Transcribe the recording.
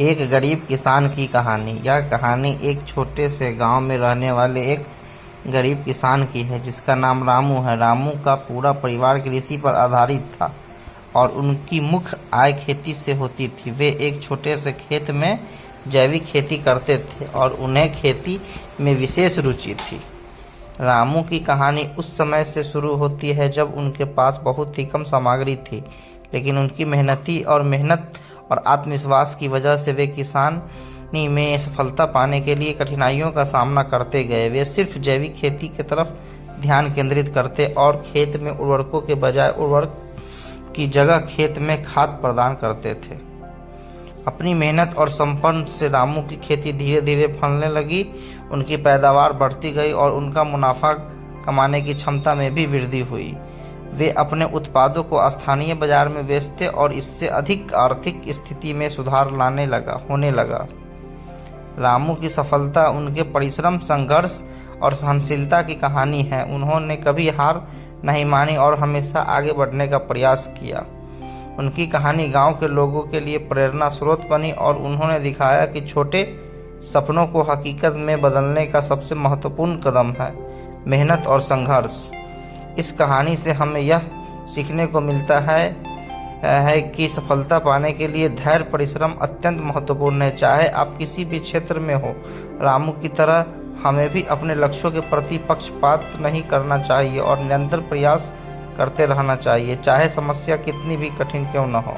एक गरीब किसान की कहानी। यह कहानी एक छोटे से गांव में रहने वाले एक गरीब किसान की है जिसका नाम रामू है। रामू का पूरा परिवार कृषि पर आधारित था और उनकी मुख्य आय खेती से होती थी। वे एक छोटे से खेत में जैविक खेती करते थे और उन्हें खेती में विशेष रुचि थी। रामू की कहानी उस समय से शुरू होती है जब उनके पास बहुत ही कम सामग्री थी, लेकिन उनकी मेहनत और आत्मविश्वास की वजह से वे किसानी में सफलता पाने के लिए कठिनाइयों का सामना करते गए। वे सिर्फ जैविक खेती की तरफ ध्यान केंद्रित करते और खेत में उर्वरकों के बजाय उर्वरक की जगह खेत में खाद प्रदान करते थे। अपनी मेहनत और समर्पण से रामू की खेती धीरे धीरे फलने लगी। उनकी पैदावार बढ़ती गई और उनका मुनाफा कमाने की क्षमता में भी वृद्धि हुई। वे अपने उत्पादों को स्थानीय बाजार में बेचते और इससे अधिक आर्थिक स्थिति में सुधार होने लगा। रामू की सफलता उनके परिश्रम, संघर्ष और सहनशीलता की कहानी है। उन्होंने कभी हार नहीं मानी और हमेशा आगे बढ़ने का प्रयास किया। उनकी कहानी गांव के लोगों के लिए प्रेरणा स्रोत बनी और उन्होंने दिखाया कि छोटे सपनों को हकीकत में बदलने का सबसे महत्वपूर्ण कदम है मेहनत और संघर्ष। इस कहानी से हमें यह सीखने को मिलता है कि सफलता पाने के लिए धैर्य, परिश्रम अत्यंत महत्वपूर्ण है। चाहे आप किसी भी क्षेत्र में हो, रामू की तरह हमें भी अपने लक्ष्यों के प्रति पक्षपात नहीं करना चाहिए और निरंतर प्रयास करते रहना चाहिए, चाहे समस्या कितनी भी कठिन क्यों न हो।